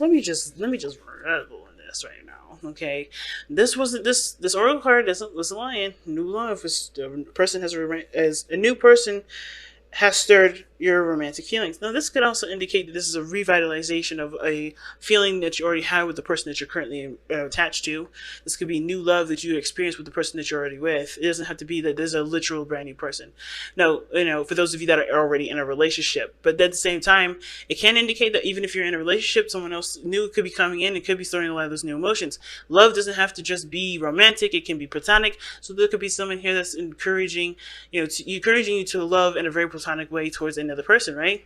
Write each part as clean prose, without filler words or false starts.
let me just revel in this right now. Okay, this wasn't this oracle card doesn't was a lion. New love is a person as a new person has stirred your romantic feelings. Now, this could also indicate that this is a revitalization of a feeling that you already have with the person that you're currently attached to. This could be new love that you experience with the person that you're already with. It doesn't have to be that there's a literal brand new person. Now, for those of you that are already in a relationship, but at the same time, it can indicate that even if you're in a relationship, someone else new could be coming in and could be starting a lot of those new emotions. Love doesn't have to just be romantic. It can be platonic. So there could be someone here that's encouraging, encouraging you to love in a very platonic way towards another person, right?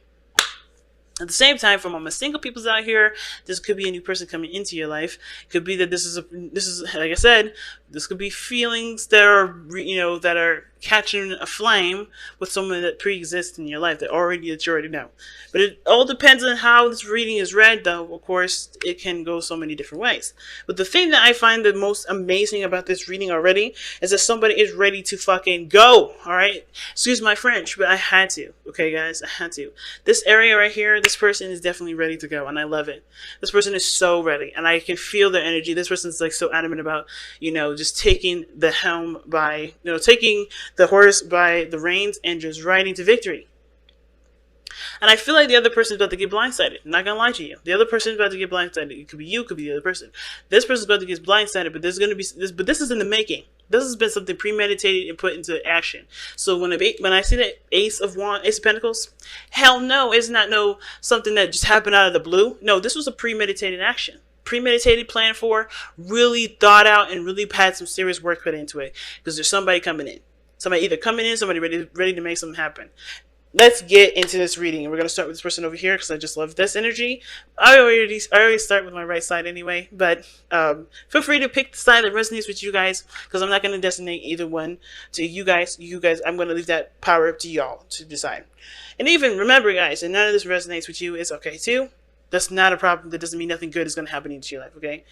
At the same time, for all my single peoples out here, this could be a new person coming into your life. It could be that this is like I said, this could be feelings that are that are catching a flame with someone that pre-exists in your life that you already know. But it all depends on how this reading is read, though. Of course, it can go so many different ways. But the thing that I find the most amazing about this reading already is that somebody is ready to fucking go. All right, excuse my French, but I had to. Okay, guys, I had to. This area right here, this person is definitely ready to go, and I love it. This person is so ready, and I can feel their energy. This person's like so adamant about just taking the helm by taking the horse by the reins and just riding to victory. And I feel like the other person is about to get blindsided. I'm not gonna lie to you. The other person is about to get blindsided. It could be you, it could be the other person. This person's about to get blindsided, but there's gonna be this. But this is in the making. This has been something premeditated and put into action. So when I see that Ace of Pentacles, hell no, it's not something that just happened out of the blue. No, this was a premeditated action. Premeditated, planned for, really thought out, and really had some serious work put into it. Because there's somebody coming in. Somebody either coming in, somebody ready to make something happen. Let's get into this reading. And we're going to start with this person over here because I just love this energy. I always start with my right side anyway. But feel free to pick the side that resonates with you guys because I'm not going to designate either one to you guys. I'm going to leave that power up to y'all to decide. And even remember, guys, if none of this resonates with you, it's okay too. That's not a problem. That doesn't mean nothing good is going to happen into your life, okay?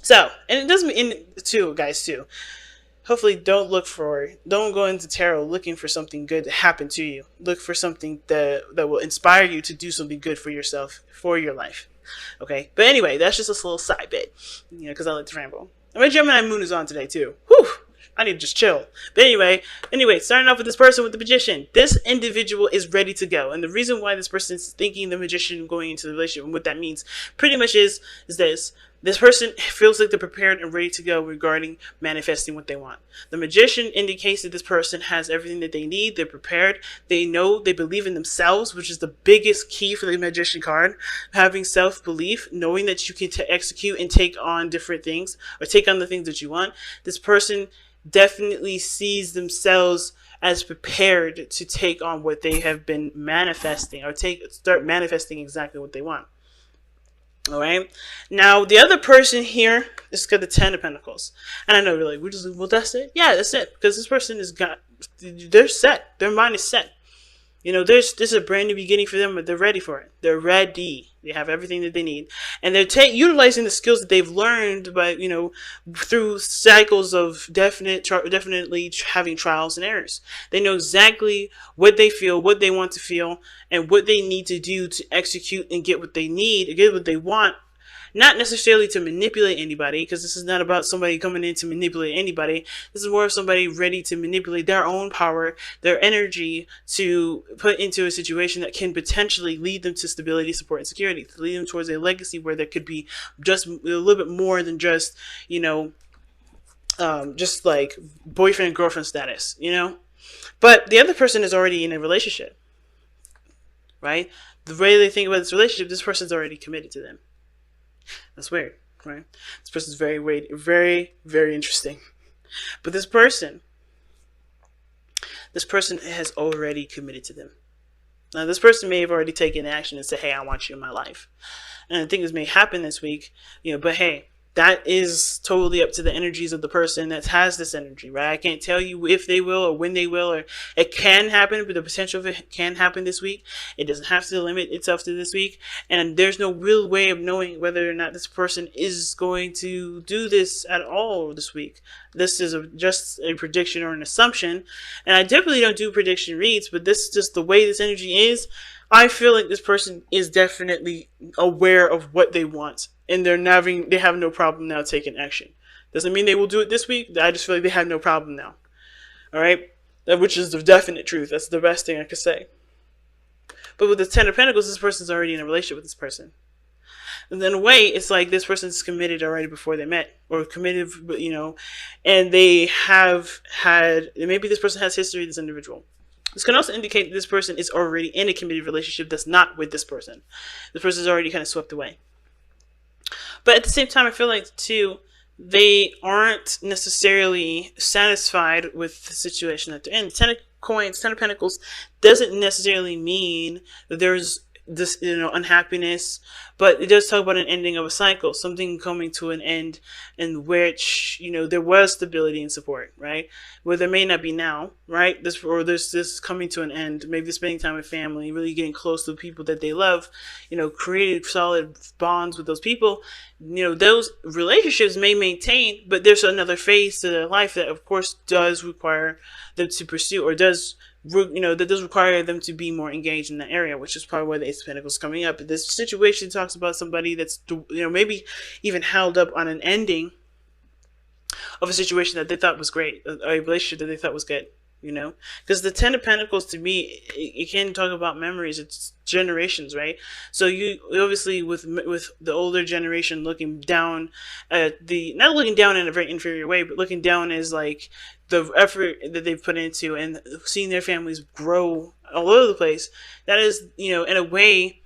So, and it doesn't mean, guys, hopefully don't go into tarot looking for something good to happen to you. Look for something that will inspire you to do something good for yourself, for your life, okay? But anyway, that's just a little side bit, because I like to ramble. And my Gemini moon is on today, too. Whew! I need to just chill. But anyway, starting off with this person with the Magician. This individual is ready to go. And the reason why this person is thinking the Magician going into the relationship and what that means pretty much is this. This person feels like they're prepared and ready to go regarding manifesting what they want. The Magician indicates that this person has everything that they need. They're prepared. They know, they believe in themselves, which is the biggest key for the Magician card. Having self-belief, knowing that you can execute and take on different things or take on the things that you want. This person definitely sees themselves as prepared to take on what they have been manifesting or start manifesting exactly what they want. All right. Now, the other person here is got the 10 of Pentacles. And I know you're like, well, that's it? Yeah, that's it. Because this person they're set. Their mind is set. This is a brand new beginning for them, but they're ready for it. They're ready. They have everything that they need. And they're utilizing the skills that they've learned by, through cycles of definitely having trials and errors. They know exactly what they feel, what they want to feel, and what they need to do to execute and get what they need, get what they want. Not necessarily to manipulate anybody, because this is not about somebody coming in to manipulate anybody. This is more of somebody ready to manipulate their own power, their energy, to put into a situation that can potentially lead them to stability, support, and security, to lead them towards a legacy where there could be just a little bit more than just, just like boyfriend, girlfriend status, But the other person is already in a relationship, right? The way they think about this relationship, this person's already committed to them. That's weird, right? This person's very, very, very interesting. But this person has already committed to them. Now, this person may have already taken action and said, hey, I want you in my life. And I think this may happen this week, but hey, that is totally up to the energies of the person that has this energy, right? I can't tell you if they will or when they will, or it can happen, but the potential of it can happen this week. It doesn't have to limit itself to this week. And there's no real way of knowing whether or not this person is going to do this at all this week. This is just a prediction or an assumption. And I definitely don't do prediction reads, but this is just the way this energy is. I feel like this person is definitely aware of what they want, and they have no problem now taking action. Doesn't mean they will do it this week. I just feel like they have no problem now. All right, which is the definite truth. That's the best thing I could say. But with the Ten of Pentacles, this person's already in a relationship with this person. And in a way, it's like this person's committed already before they met, or committed, and they have had, maybe this person has history with this individual. This can also indicate that this person is already in a committed relationship that's not with this person. This person is already kind of swept away. But at the same time, I feel like, too, they aren't necessarily satisfied with the situation that they're in. Ten of Coins, Ten of Pentacles doesn't necessarily mean that there's this, unhappiness, but it does talk about an ending of a cycle, something coming to an end in which, there was stability and support, right? Where there may not be now, right? This coming to an end, maybe spending time with family, really getting close to the people that they love, creating solid bonds with those people. Those relationships may maintain, but there's another phase to their life that, of course, does require them to pursue, or that does require them to be more engaged in that area, which is probably why the Ace of Pentacles is coming up. This situation talks about somebody that's, maybe even held up on an ending of a situation that they thought was great, a relationship that they thought was good, because the Ten of Pentacles, to me, it can talk about memories. It's generations, right? So you obviously, with the older generation looking down at not looking down in a very inferior way, but looking down as like the effort that they've put into and seeing their families grow all over the place. That is, in a way,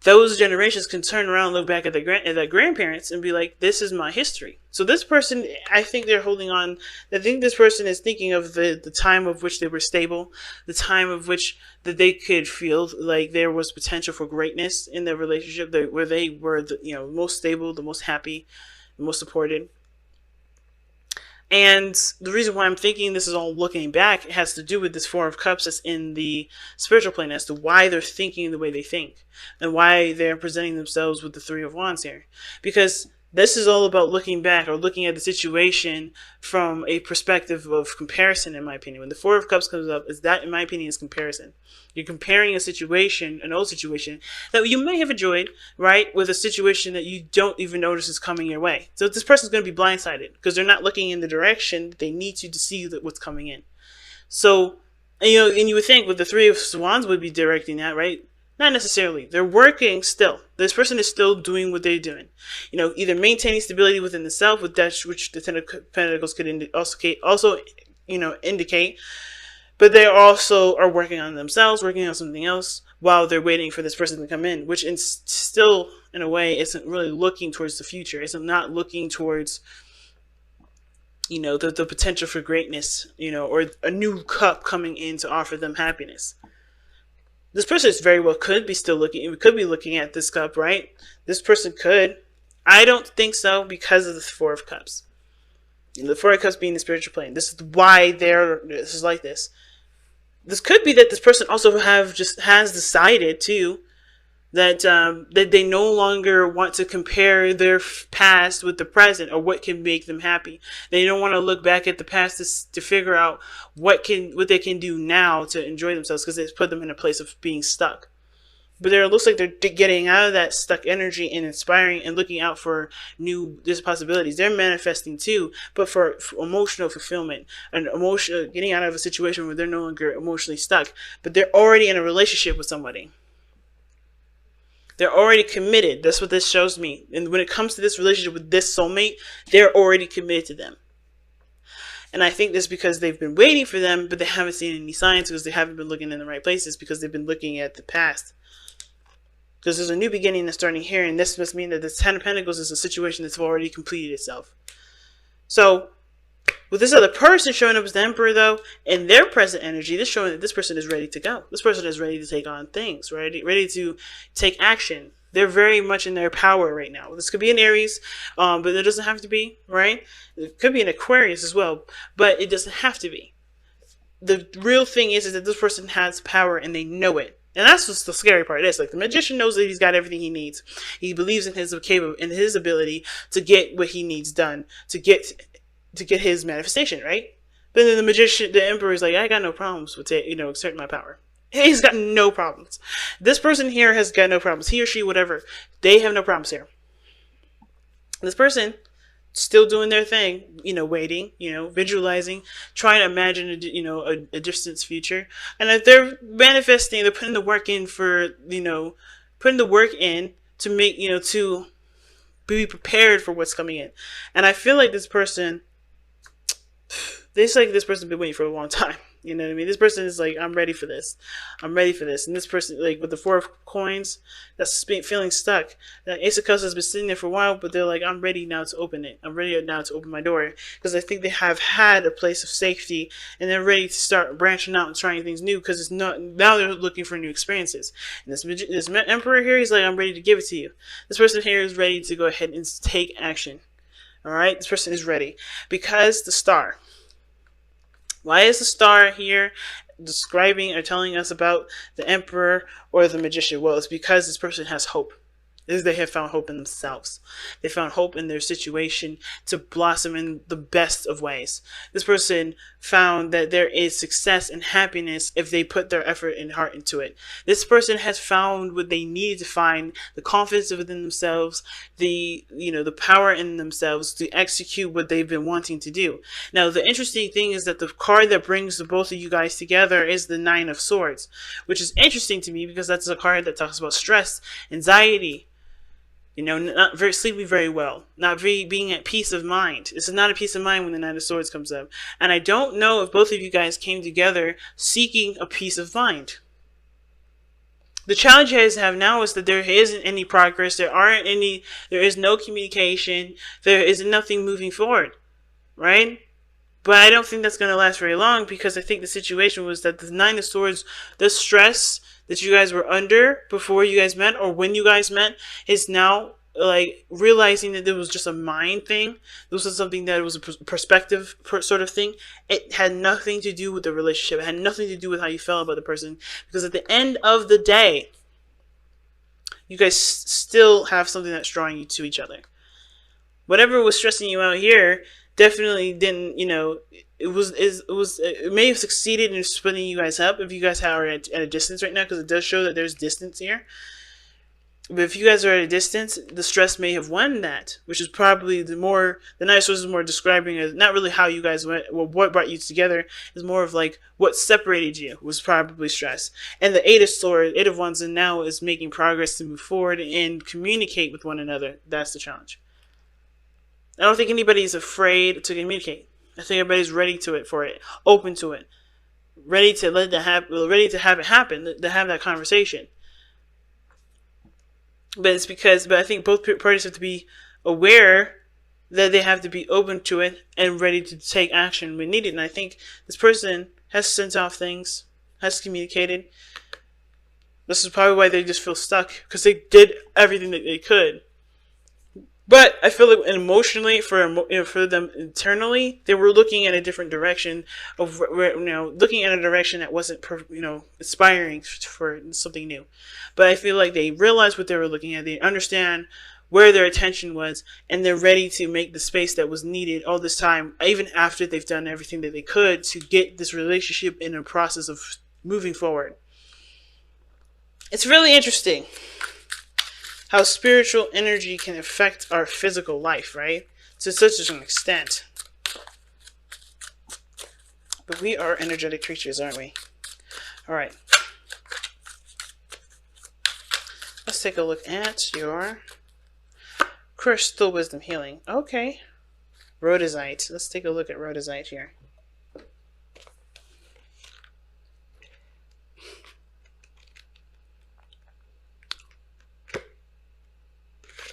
those generations can turn around and look back at their grandparents and be like, this is my history. So this person, I think they're holding on. I think this person is thinking of the time of which they were stable, the time of which that they could feel like there was potential for greatness in their relationship, where they were the most stable, the most happy, the most supported. And the reason why I'm thinking this is all looking back, it has to do with this Four of Cups that's in the spiritual plane, as to why they're thinking the way they think and why they're presenting themselves with the Three of Wands here. Because this is all about looking back, or looking at the situation from a perspective of comparison, in my opinion. When the Four of Cups comes up, that, in my opinion, is comparison. You're comparing a situation, an old situation, that you may have enjoyed, right, with a situation that you don't even notice is coming your way. So this person's going to be blindsided because they're not looking in the direction that they need to see what's coming in. So, and you would think with the Three of Wands would be directing that, right? Not necessarily. They're working still. This person is still doing what they're doing. Either maintaining stability within the self, with that which the Ten of Pentacles could also indicate. But they also are working on themselves, working on something else, while they're waiting for this person to come in, which still, in a way, isn't really looking towards the future. It's not looking towards, the potential for greatness, or a new cup coming in to offer them happiness. This person is very well could be looking at this cup, right? This person could. I don't think so, because of the Four of Cups. The Four of Cups being the spiritual plane. This is why this is like this. This could be that this person also has decided too that that they no longer want to compare their past with the present, or what can make them happy. They don't want to look back at the past to figure out what they can do now to enjoy themselves, because it's put them in a place of being stuck. But it looks like they're getting out of that stuck energy and inspiring and looking out for new possibilities. They're manifesting too, but for emotional fulfillment and getting out of a situation where they're no longer emotionally stuck, but they're already in a relationship with somebody. They're already committed. That's what this shows me. And when it comes to this relationship with this soulmate, they're already committed to them. And I think this because they've been waiting for them, but they haven't seen any signs, because they haven't been looking in the right places, because they've been looking at the past. Because there's a new beginning that's starting here, and this must mean that the Ten of Pentacles is a situation that's already completed itself. So, with this other person showing up as the Emperor, though, and their present energy, this is showing that this person is ready to go. This person is ready to take on things, ready to take action. They're very much in their power right now. This could be an Aries, but it doesn't have to be, right? It could be an Aquarius as well, but it doesn't have to be. The real thing is that this person has power, and they know it. And that's just the scary part. It's like the magician knows that he's got everything he needs. He believes in his ability to get what he needs done, to get his manifestation, right? But then the Emperor is like, I got no problems with exerting my power. He's got no problems. This person here has got no problems. He or she, whatever, they have no problems here. This person still doing their thing, waiting, visualizing, trying to imagine, a distant future. And if they're manifesting, they're putting the work in for, putting the work in to make, to be prepared for what's coming in. And I feel like this person, this person been waiting for a long time. You know what I mean? This person is like, I'm ready for this. I'm ready for this. And this person, like with the 4 of coins, that's feeling stuck. That Ace of Cups has been sitting there for a while, but they're like, I'm ready now to open it. I'm ready now to open my door. Because I think they have had a place of safety and they're ready to start branching out and trying things new because it's not, now they're looking for new experiences. And this Emperor here, he's like, I'm ready to give it to you. This person here is ready to go ahead and take action. Alright? This person is ready. Because the Star. Why is the Star here describing or telling us about the Emperor or the Magician? Well, it's because this person has hope. They have found hope in themselves. They found hope in their situation to blossom in the best of ways. This person found that there is success and happiness if they put their effort and heart into it. This person has found what they need to find, the confidence within themselves, the power in themselves to execute what they've been wanting to do. Now, the interesting thing is that the card that brings the both of you guys together is the 9 of Swords, which is interesting to me because that's a card that talks about stress, anxiety, not sleeping very well, not being at peace of mind. This is not a peace of mind when the 9 of Swords comes up. And I don't know if both of you guys came together seeking a peace of mind. The challenge you guys have now is that there isn't any progress, there is no communication, there is nothing moving forward, right? But I don't think that's going to last very long because I think the situation was that the 9 of Swords, the stress that you guys were under before you guys met or when you guys met is now like realizing that it was just a mind thing. This was something that was a perspective sort of thing. It had nothing to do with the relationship. It had nothing to do with how you felt about the person because at the end of the day, you guys still have something that's drawing you to each other. Whatever was stressing you out here definitely didn't, it may have succeeded in splitting you guys up if you guys are at a distance right now, because it does show that there's distance here. But if you guys are at a distance, the stress may have won that, which is probably the 9 of Swords is more describing as not really how you guys went, well, what brought you together, is more of like what separated you was probably stress. And the 8 of Swords, 8 of Wands, and now is making progress to move forward and communicate with one another. That's the challenge. I don't think anybody's afraid to communicate. I think everybody's ready for it, open to it, ready to let that happen, ready to have it happen, to have that conversation. But I think both parties have to be aware that they have to be open to it and ready to take action when needed. And I think this person has sent off things, has communicated. This is probably why they just feel stuck, because they did everything that they could. But I feel like emotionally, for them internally, they were looking at a different direction of looking at a direction that wasn't inspiring for something new. But I feel like they realized what they were looking at. They understand where their attention was, and they're ready to make the space that was needed all this time, even after they've done everything that they could to get this relationship in a process of moving forward. It's really interesting how spiritual energy can affect our physical life, right? To such an extent. But we are energetic creatures, aren't we? Alright. Let's take a look at your Crystal Wisdom Healing. Okay. Rhodesite. Let's take a look at Rhodesite here.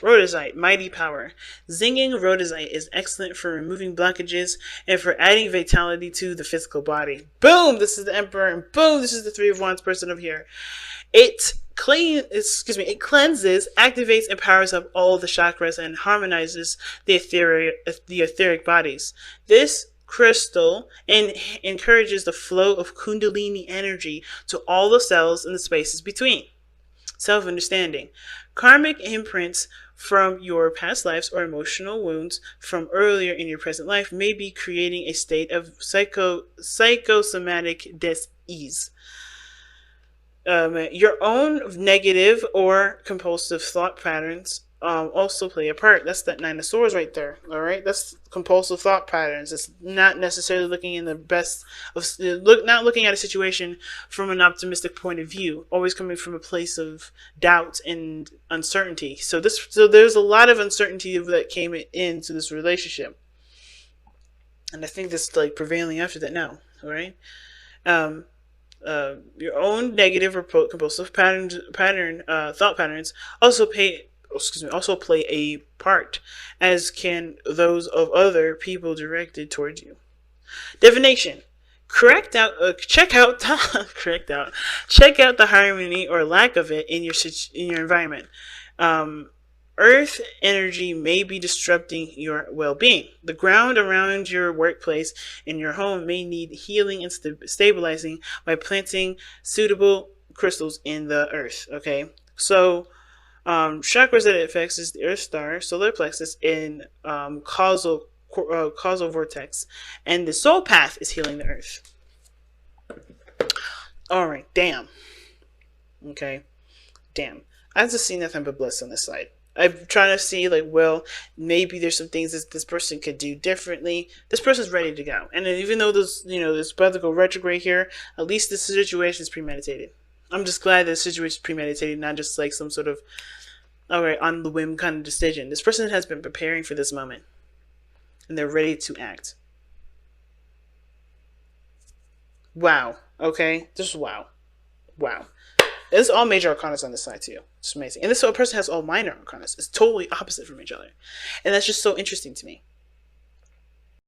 Rhodesite, mighty power. Zinging rhodesite is excellent for removing blockages and for adding vitality to the physical body. Boom! This is the Emperor, and boom! This is the 3 of Wands person over here. It cleanses, activates, and powers up all the chakras and harmonizes the etheric bodies. This crystal encourages the flow of Kundalini energy to all the cells and the spaces between. Self-understanding. Karmic imprints from your past lives or emotional wounds from earlier in your present life may be creating a state of psychosomatic dis-ease. Your own negative or compulsive thought patterns also play a part. That's that Nine of Swords right there. All right, that's compulsive thought patterns. It's not necessarily looking in the best of not looking at a situation from an optimistic point of view. Always coming from a place of doubt and uncertainty. So there's a lot of uncertainty that came into this relationship, and I think that's like prevailing after that now. All right. Um, your own negative or compulsive thought patterns also play a part, as can those of other people directed towards you. Divination. Check out the harmony or lack of it in your environment. Earth energy may be disrupting your well-being. The ground around your workplace and your home may need healing and stabilizing by planting suitable crystals in the earth. Okay, so chakras that it affects is the earth star, solar plexus, and causal vortex, and the soul path is healing the earth. All right, damn. Okay, damn. I just see nothing but bliss on this side. I'm trying to see, like, well, maybe there's some things that this person could do differently. This person's ready to go. And even though this about to go retrograde here, at least this situation is premeditated. I'm just glad this situation is premeditated, not just like some sort of, alright, on the whim kind of decision. This person has been preparing for this moment. And they're ready to act. Wow. Okay? Just wow. Wow. It's all major arcanas on this side too. It's amazing. And this person has all minor arcanas. It's totally opposite from each other. And that's just so interesting to me.